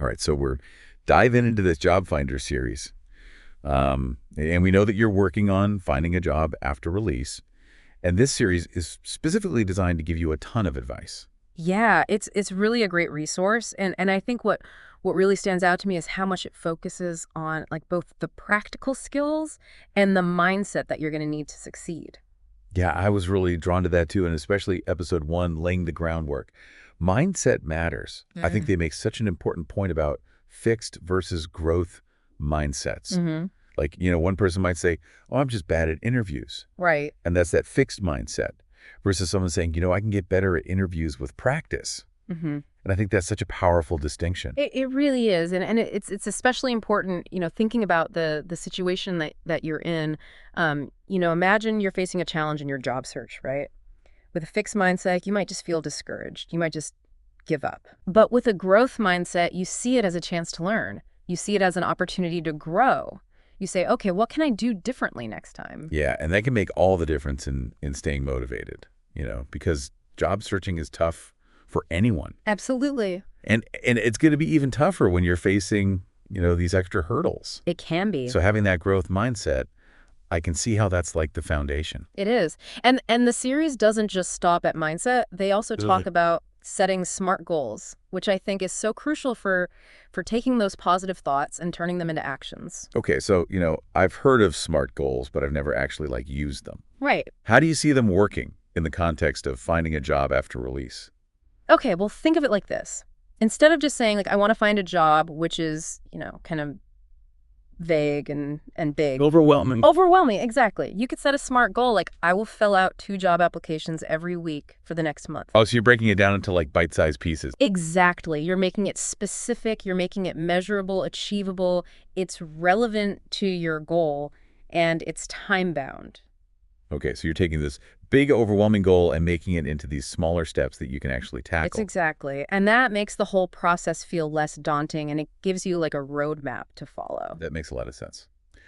All right, so we're diving into this Job Finder series. And we know that you're working on finding a job after release. And this series is specifically designed to give you a ton of advice. Yeah, it's really a great resource. And I think what really stands out to me is how much it focuses on like both the practical skills and the mindset that you're going to need to succeed. Yeah, I was really drawn to that too, and especially episode 1, laying the groundwork. Mindset matters. I think Mm. they make such an important point about fixed versus growth mindsets. Mm-hmm. Like, one person might say, oh, I'm just bad at interviews. Right. And that's that fixed mindset versus someone saying, I can get better at interviews with practice. Mm-hmm. And I think that's such a powerful distinction. It really is, and it's especially important, thinking about the situation that you're in. Imagine you're facing a challenge in your job search, right? With a fixed mindset, you might just feel discouraged. You might just give up. But with a growth mindset, you see it as a chance to learn. You see it as an opportunity to grow. You say, okay, what can I do differently next time? Yeah, and that can make all the difference in staying motivated, because job searching is tough for anyone. Absolutely. And it's going to be even tougher when you're facing, these extra hurdles. It can be. So having that growth mindset, I can see how that's like the foundation. It is. And the series doesn't just stop at mindset. They also talk about setting SMART goals, which I think is so crucial for taking those positive thoughts and turning them into actions. Okay, so, I've heard of SMART goals, but I've never actually used them. Right. How do you see them working in the context of finding a job after release? Okay, well, think of it like this. Instead of just saying, like, I want to find a job, which is, kind of vague and big. Overwhelming, exactly. You could set a SMART goal, like, I will fill out 2 job applications every week for the next month. Oh, so you're breaking it down into bite-sized pieces. Exactly. You're making it specific. You're making it measurable, achievable. It's relevant to your goal, and it's time-bound. Okay, so you're taking this big, overwhelming goal and making it into these smaller steps that you can actually tackle. It's exactly. And that makes the whole process feel less daunting, and it gives you like a roadmap to follow. That makes a lot of sense.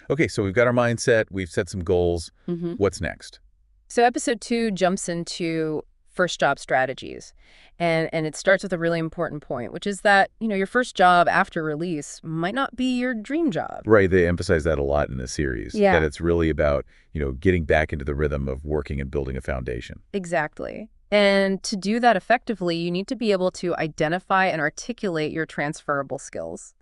Okay, so we've got our mindset. We've set some goals. Mm-hmm. What's next? So episode 2 jumps into first job strategies. And it starts with a really important point, which is that, your first job after release might not be your dream job. Right, they emphasize that a lot in this series. Yeah. That it's really about, getting back into the rhythm of working and building a foundation. Exactly. And to do that effectively, you need to be able to identify and articulate your transferable skills.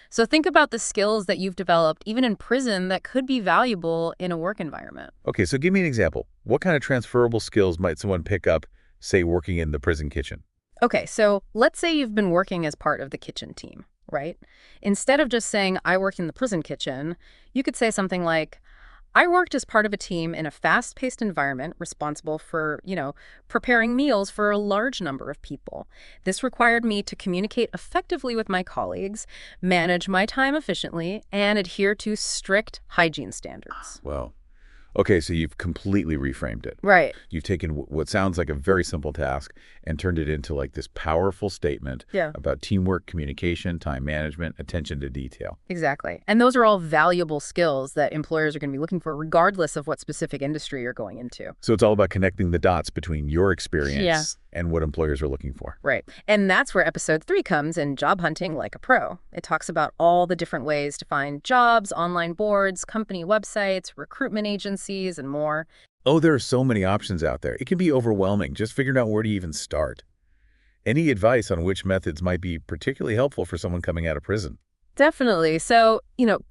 So think about the skills that you've developed, even in prison, that could be valuable in a work environment. Okay, so give me an example. What kind of transferable skills might someone pick up, say, working in the prison kitchen? Okay, so let's say you've been working as part of the kitchen team, right? Instead of just saying, I work in the prison kitchen, you could say something like, I worked as part of a team in a fast-paced environment responsible for, preparing meals for a large number of people. This required me to communicate effectively with my colleagues, manage my time efficiently, and adhere to strict hygiene standards. Well, okay, so you've completely reframed it. Right. You've taken what sounds like a very simple task and turned it into this powerful statement about teamwork, communication, time management, attention to detail. Exactly. And those are all valuable skills that employers are going to be looking for, regardless of what specific industry you're going into. So it's all about connecting the dots between your experience and what employers are looking for. Right. And that's where episode 3 comes in, Job Hunting Like a Pro. It talks about all the different ways to find jobs, online boards, company websites, recruitment agencies, and more. Oh, there are so many options out there. It can be overwhelming just figuring out where to even start. Any advice on which methods might be particularly helpful for someone coming out of prison? Definitely. So,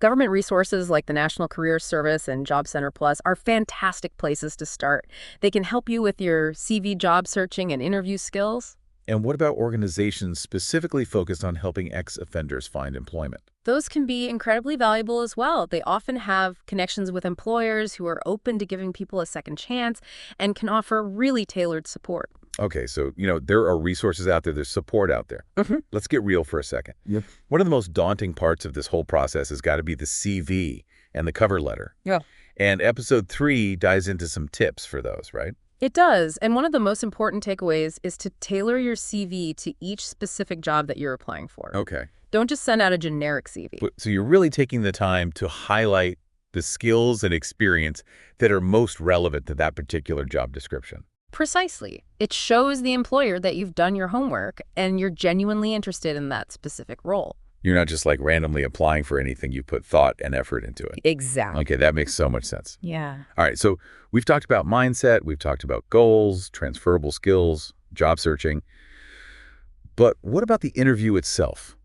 government resources like the National Career Service and Job Center Plus are fantastic places to start. They can help you with your CV job searching and interview skills. And what about organizations specifically focused on helping ex-offenders find employment? Those can be incredibly valuable as well. They often have connections with employers who are open to giving people a second chance and can offer really tailored support. Okay, so, there are resources out there, there's support out there. Mm-hmm. Let's get real for a second. Yep. One of the most daunting parts of this whole process has got to be the CV and the cover letter. Yeah. And episode 3 dives into some tips for those, right? It does. And one of the most important takeaways is to tailor your CV to each specific job that you're applying for. Okay. Don't just send out a generic CV. So you're really taking the time to highlight the skills and experience that are most relevant to that particular job description. Precisely. It shows the employer that you've done your homework and you're genuinely interested in that specific role. You're not just like randomly applying for anything. You put thought and effort into it. Exactly. Okay, that makes so much sense. Yeah. All right, so we've talked about mindset, we've talked about goals, transferable skills, job searching. But what about the interview itself?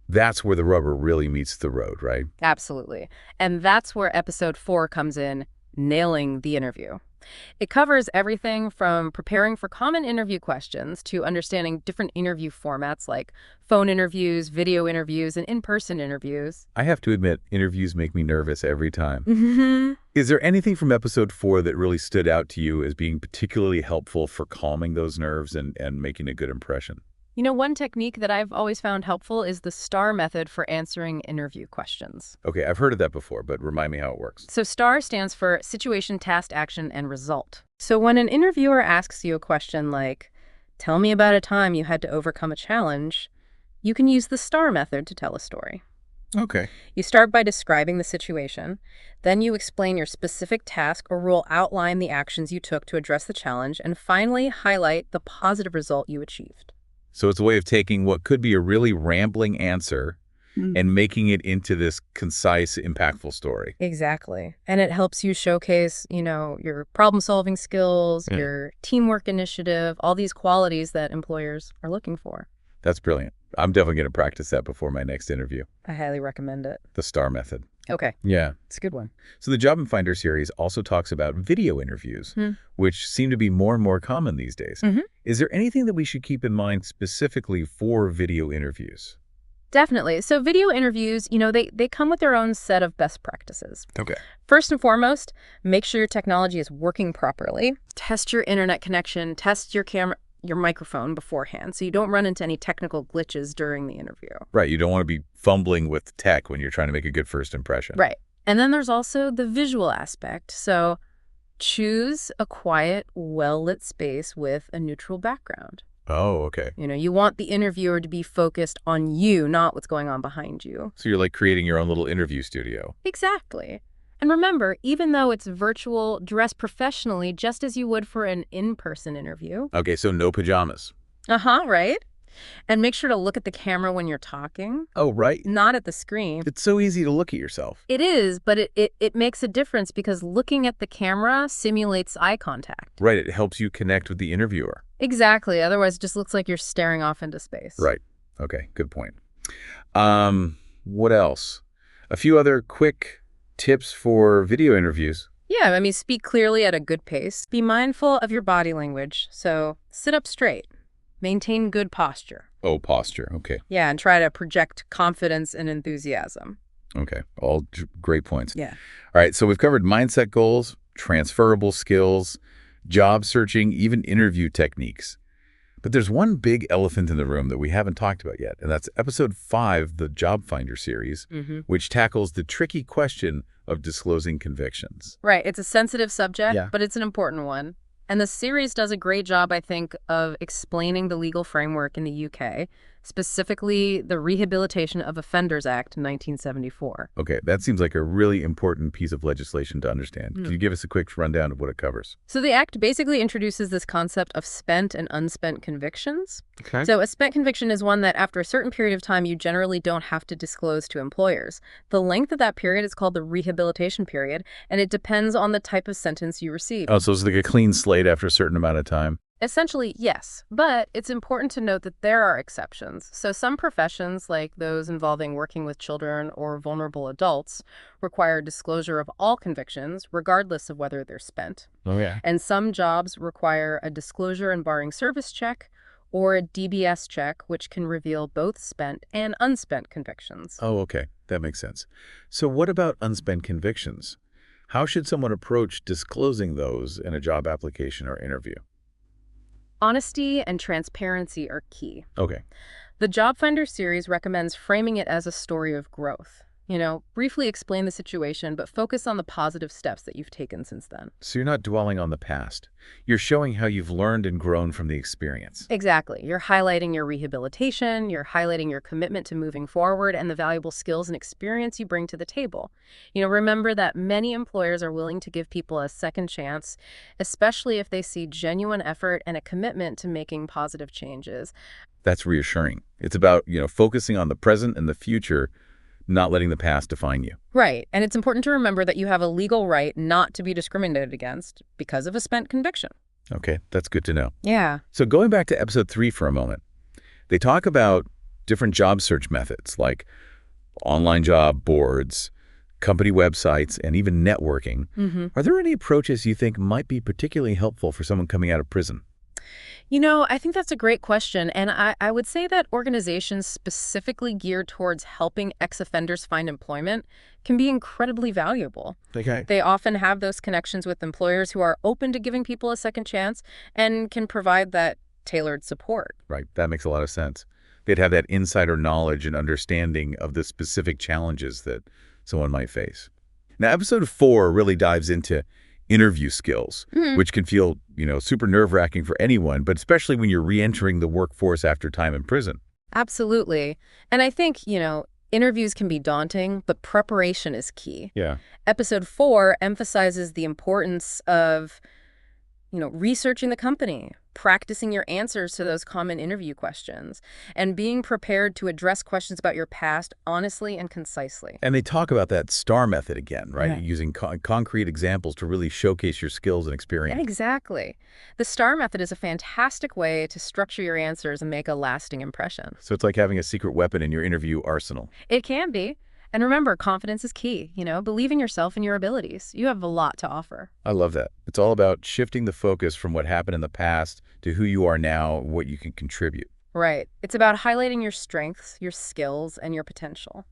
That's where the rubber really meets the road, right? Absolutely. And that's where episode 4 comes in, nailing the interview. It covers everything from preparing for common interview questions to understanding different interview formats like phone interviews, video interviews, and in-person interviews. I have to admit, interviews make me nervous every time. Mm-hmm. Is there anything from episode 4 that really stood out to you as being particularly helpful for calming those nerves and making a good impression? You know, one technique that I've always found helpful is the STAR method for answering interview questions. Okay, I've heard of that before, but remind me how it works. So STAR stands for situation, task, action, and result. So when an interviewer asks you a question like, tell me about a time you had to overcome a challenge, you can use the STAR method to tell a story. Okay. You start by describing the situation, then you explain your specific task or role, outline the actions you took to address the challenge, and finally highlight the positive result you achieved. So it's a way of taking what could be a really rambling answer and making it into this concise, impactful story. Exactly. And it helps you showcase, your problem-solving skills, your teamwork initiative, all these qualities that employers are looking for. That's brilliant. I'm definitely going to practice that before my next interview. I highly recommend it. The STAR method. Okay. Yeah. It's a good one. So the Job Finder series also talks about video interviews, which seem to be more and more common these days. Is there anything that we should keep in mind specifically for video interviews? Definitely. So video interviews, they come with their own set of best practices. Okay. First and foremost, make sure your technology is working properly. Test your internet connection, test your camera, your microphone beforehand so you don't run into any technical glitches during the interview. Right. You don't want to be fumbling with tech when you're trying to make a good first impression. Right. And then there's also the visual aspect. So choose a quiet, well-lit space with a neutral background. Oh, okay. You want the interviewer to be focused on you, not what's going on behind you. So you're like creating your own little interview studio. Exactly. And remember, even though it's virtual, dress professionally just as you would for an in-person interview. Okay, so no pajamas. Right? And make sure to look at the camera when you're talking. Oh, right. Not at the screen. It's so easy to look at yourself. It is, but it makes a difference because looking at the camera simulates eye contact. Right, it helps you connect with the interviewer. Exactly. Otherwise, it just looks like you're staring off into space. Right. Okay, good point. What else? A few other quick tips for video interviews. Yeah, speak clearly at a good pace. Be mindful of your body language. So sit up straight. Maintain good posture. Oh, posture. Okay. Yeah, and try to project confidence and enthusiasm. Okay. All great points. Yeah. All right. So we've covered mindset goals, transferable skills, job searching, even interview techniques. But there's one big elephant in the room that we haven't talked about yet, and that's episode 5, the Job Finder series, which tackles the tricky question of disclosing convictions. Right. It's a sensitive subject, Yeah. but it's an important one. And the series does a great job, I think, of explaining the legal framework in the UK, specifically the Rehabilitation of Offenders Act 1974. Okay, that seems like a really important piece of legislation to understand. Can you give us a quick rundown of what it covers? So the act basically introduces this concept of spent and unspent convictions. Okay. So a spent conviction is one that after a certain period of time, you generally don't have to disclose to employers. The length of that period is called the rehabilitation period, and it depends on the type of sentence you receive. Oh, so it's like a clean slate after a certain amount of time. Essentially, yes, but it's important to note that there are exceptions. So some professions, like those involving working with children or vulnerable adults, require disclosure of all convictions, regardless of whether they're spent. Oh, yeah. And some jobs require a disclosure and barring service check or a DBS check, which can reveal both spent and unspent convictions. Oh, okay. That makes sense. So what about unspent convictions? How should someone approach disclosing those in a job application or interview? Honesty and transparency are key. Okay. The Job Finder series recommends framing it as a story of growth. Briefly explain the situation, but focus on the positive steps that you've taken since then. So you're not dwelling on the past. You're showing how you've learned and grown from the experience. Exactly. You're highlighting your rehabilitation, you're highlighting your commitment to moving forward, and the valuable skills and experience you bring to the table. Remember that many employers are willing to give people a second chance, especially if they see genuine effort and a commitment to making positive changes. That's reassuring. It's about, focusing on the present and the future, not letting the past define you. Right. And it's important to remember that you have a legal right not to be discriminated against because of a spent conviction. Okay, that's good to know. Yeah. So going back to episode 3 for a moment, they talk about different job search methods like online job boards, company websites, and even networking. Are there any approaches you think might be particularly helpful for someone coming out of prison? I think that's a great question. And I would say that organizations specifically geared towards helping ex-offenders find employment can be incredibly valuable. Okay. They often have those connections with employers who are open to giving people a second chance and can provide that tailored support. Right, that makes a lot of sense. They'd have that insider knowledge and understanding of the specific challenges that someone might face. Now, episode 4 really dives into interview skills, which can feel, super nerve-wracking for anyone, but especially when you're re-entering the workforce after time in prison. Absolutely. And I think, interviews can be daunting, but preparation is key. Yeah. Episode 4 emphasizes the importance of, researching the company, practicing your answers to those common interview questions, and being prepared to address questions about your past honestly and concisely. And they talk about that STAR method again, right? Yeah. Using concrete examples to really showcase your skills and experience. Exactly. The STAR method is a fantastic way to structure your answers and make a lasting impression. So it's like having a secret weapon in your interview arsenal. It can be. And remember, confidence is key. Believe in yourself and your abilities. You have a lot to offer. I love that. It's all about shifting the focus from what happened in the past to who you are now, what you can contribute. Right. It's about highlighting your strengths, your skills, and your potential.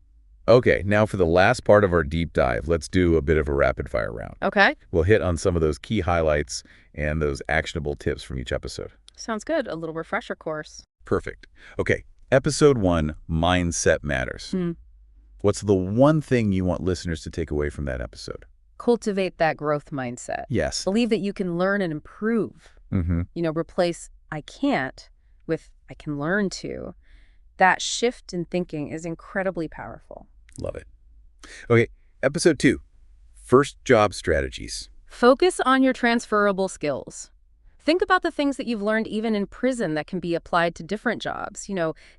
Okay, now for the last part of our deep dive, let's do a bit of a rapid fire round. Okay. We'll hit on some of those key highlights and those actionable tips from each episode. Sounds good. A little refresher course. Perfect. Okay, episode 1, Mindset Matters. What's the one thing you want listeners to take away from that episode? Cultivate that growth mindset. Yes. Believe that you can learn and improve. Replace I can't with I can learn to. That shift in thinking is incredibly powerful. Love it. Okay, episode 2, First Job Strategies. Focus on your transferable skills. Think about the things that you've learned even in prison that can be applied to different jobs.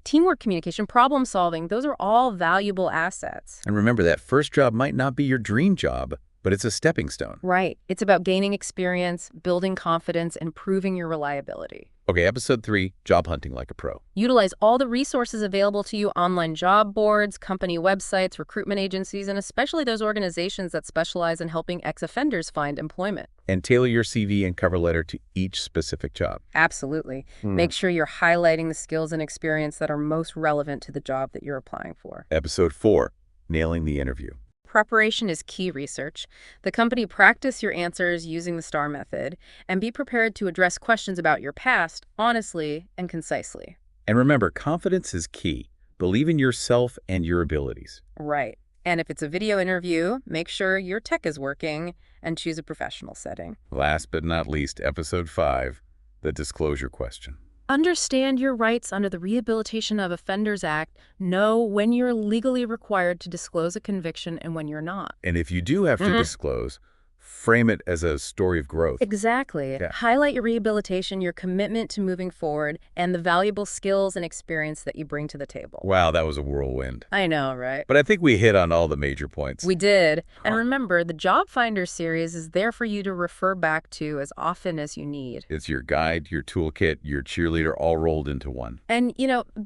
Teamwork, communication, problem solving, those are all valuable assets. And remember, that first job might not be your dream job, but it's a stepping stone. Right. It's about gaining experience, building confidence, and proving your reliability. Okay, episode 3, Job Hunting Like a Pro. Utilize all the resources available to you, online job boards, company websites, recruitment agencies, and especially those organizations that specialize in helping ex-offenders find employment. And tailor your CV and cover letter to each specific job. Absolutely. Make sure you're highlighting the skills and experience that are most relevant to the job that you're applying for. Episode 4, Nailing the Interview. Preparation is key research. The company practice your answers using the STAR method and be prepared to address questions about your past honestly and concisely. And remember, confidence is key. Believe in yourself and your abilities. Right. And if it's a video interview, make sure your tech is working and choose a professional setting. Last but not least, episode 5, the disclosure question. Understand your rights under the Rehabilitation of Offenders Act. Know when you're legally required to disclose a conviction and when you're not. And if you do have to disclose, frame it as a story of growth. Exactly. Yeah. Highlight your rehabilitation, your commitment to moving forward, and the valuable skills and experience that you bring to the table. Wow, that was a whirlwind. I know, right? But I think we hit on all the major points. We did. And remember, the Job Finder series is there for you to refer back to as often as you need. It's your guide, your toolkit, your cheerleader all rolled into one. And,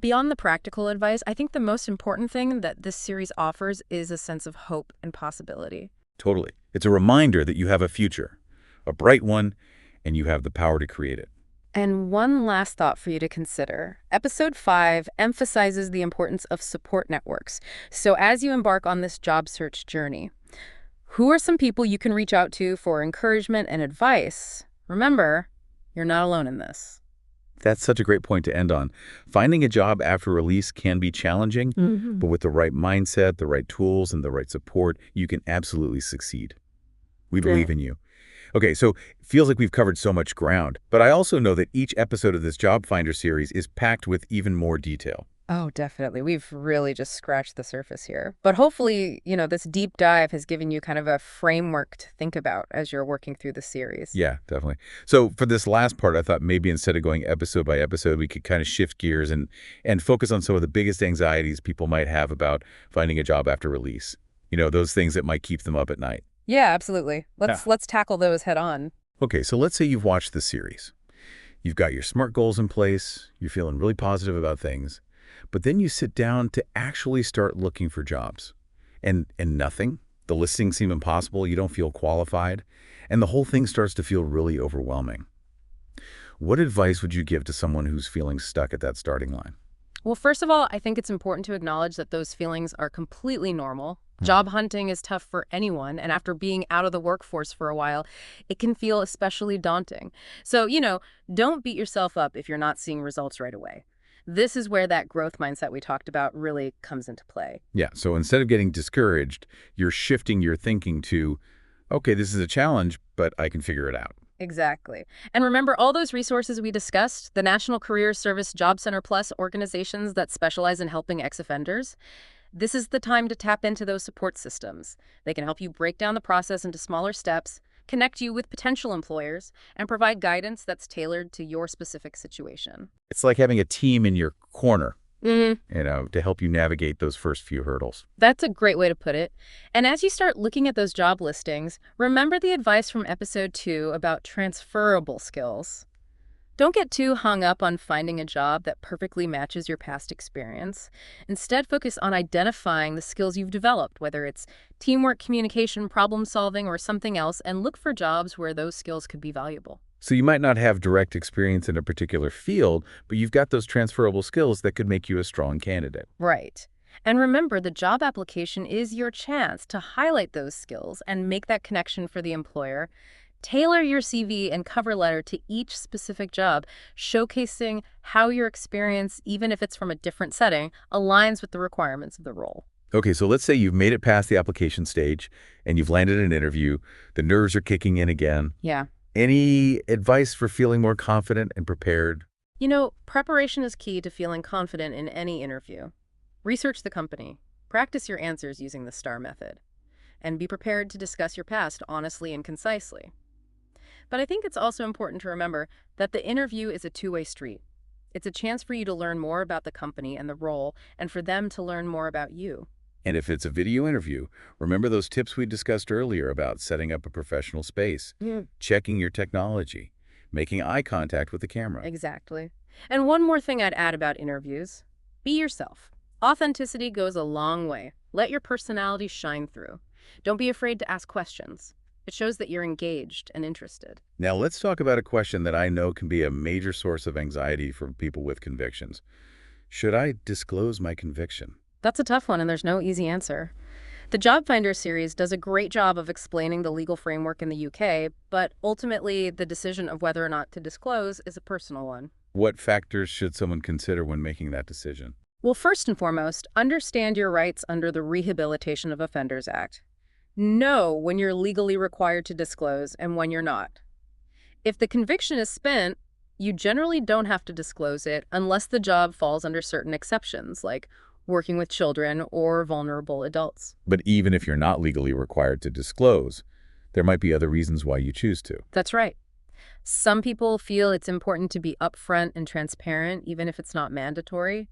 beyond the practical advice, I think the most important thing that this series offers is a sense of hope and possibility. Totally. It's a reminder that you have a future, a bright one, and you have the power to create it. And one last thought for you to consider. Episode 5 emphasizes the importance of support networks. So as you embark on this job search journey, who are some people you can reach out to for encouragement and advice? Remember, you're not alone in this. That's such a great point to end on. Finding a job after release can be challenging, but with the right mindset, the right tools, and the right support, you can absolutely succeed. We believe in you. Okay, so it feels like we've covered so much ground, but I also know that each episode of this Job Finder series is packed with even more detail. Oh, definitely. We've really just scratched the surface here. But hopefully, this deep dive has given you kind of a framework to think about as you're working through the series. Yeah, definitely. So for this last part, I thought maybe instead of going episode by episode, we could kind of shift gears and focus on some of the biggest anxieties people might have about finding a job after release. Those things that might keep them up at night. Yeah, absolutely. Yeah. Let's tackle those head on. Okay, so let's say you've watched the series. You've got your SMART goals in place. You're feeling really positive about things. But then you sit down to actually start looking for jobs. And nothing. The listings seem impossible. You don't feel qualified. And the whole thing starts to feel really overwhelming. What advice would you give to someone who's feeling stuck at that starting line? Well, first of all, I think it's important to acknowledge that those feelings are completely normal. Job hunting is tough for anyone, and after being out of the workforce for a while, it can feel especially daunting. So, don't beat yourself up if you're not seeing results right away. This is where that growth mindset we talked about really comes into play. Yeah, so instead of getting discouraged, you're shifting your thinking to, okay, this is a challenge, but I can figure it out. Exactly. And remember all those resources we discussed, the National Career Service Job Center Plus organizations that specialize in helping ex-offenders? This is the time to tap into those support systems. They can help you break down the process into smaller steps, connect you with potential employers, and provide guidance that's tailored to your specific situation. It's like having a team in your corner, hmm to help you navigate those first few hurdles. That's a great way to put it. And as you start looking at those job listings, remember the advice from episode 2 about transferable skills. Don't get too hung up on finding a job that perfectly matches your past experience. Instead, focus on identifying the skills you've developed, whether it's teamwork, communication, problem solving, or something else, and look for jobs where those skills could be valuable. So you might not have direct experience in a particular field, but you've got those transferable skills that could make you a strong candidate. Right. And remember, the job application is your chance to highlight those skills and make that connection for the employer. Tailor your CV and cover letter to each specific job, showcasing how your experience, even if it's from a different setting, aligns with the requirements of the role. Okay, so let's say you've made it past the application stage and you've landed an interview. The nerves are kicking in again. Yeah. Any advice for feeling more confident and prepared? Preparation is key to feeling confident in any interview. Research the company, practice your answers using the STAR method, and be prepared to discuss your past honestly and concisely. But I think it's also important to remember that the interview is a two-way street. It's a chance for you to learn more about the company and the role, and for them to learn more about you. And if it's a video interview, remember those tips we discussed earlier about setting up a professional space, checking your technology, making eye contact with the camera. Exactly. And one more thing I'd add about interviews. Be yourself. Authenticity goes a long way. Let your personality shine through. Don't be afraid to ask questions. It shows that you're engaged and interested. Now let's talk about a question that I know can be a major source of anxiety for people with convictions. Should I disclose my conviction? That's a tough one, and there's no easy answer. The Job Finder series does a great job of explaining the legal framework in the UK, but ultimately the decision of whether or not to disclose is a personal one. What factors should someone consider when making that decision? Well, first and foremost, understand your rights under the Rehabilitation of Offenders Act. Know when you're legally required to disclose and when you're not. If the conviction is spent, you generally don't have to disclose it unless the job falls under certain exceptions, like working with children or vulnerable adults. But even if you're not legally required to disclose, there might be other reasons why you choose to. That's right. Some people feel it's important to be upfront and transparent, even if it's not mandatory.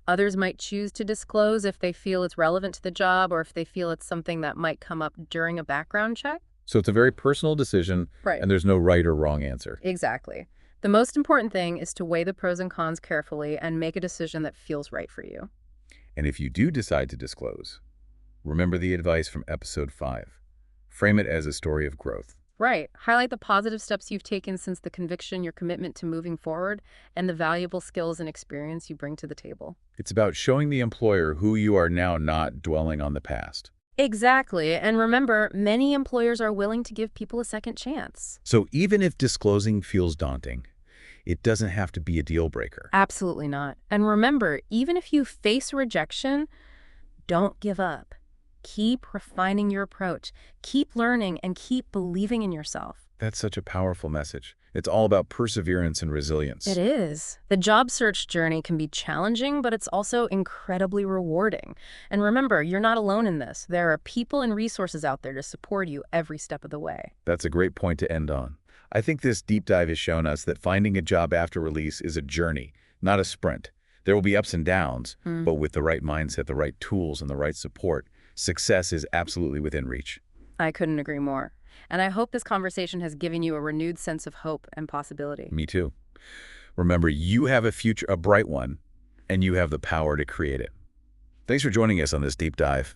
Others might choose to disclose if they feel it's relevant to the job or if they feel it's something that might come up during a background check. So it's a very personal decision, Right. and there's no right or wrong answer. Exactly. The most important thing is to weigh the pros and cons carefully and make a decision that feels right for you. And if you do decide to disclose, remember the advice from episode 5. Frame it as a story of growth. Right. Highlight the positive steps you've taken since the conviction, your commitment to moving forward, and the valuable skills and experience you bring to the table. It's about showing the employer who you are now, not dwelling on the past. Exactly. And remember, many employers are willing to give people a second chance. So even if disclosing feels daunting, it doesn't have to be a deal breaker. Absolutely not. And remember, even if you face rejection, don't give up. Keep refining your approach. Keep learning and keep believing in yourself. That's such a powerful message. It's all about perseverance and It resilience. is. The job search journey can be challenging, but it's also incredibly rewarding. And remember, you're not alone in this. There are people and resources out there to support you every step of the way. That's a great point to end on. I think this deep dive has shown us that finding a job after release is a journey, not a sprint. There will be ups and downs, Hmm. but with the right mindset, the right tools, and the right support, success is absolutely within reach. I couldn't agree more. And I hope this conversation has given you a renewed sense of hope and possibility. Me too. Remember, you have a future, a bright one, and you have the power to create it. Thanks for joining us on this deep dive.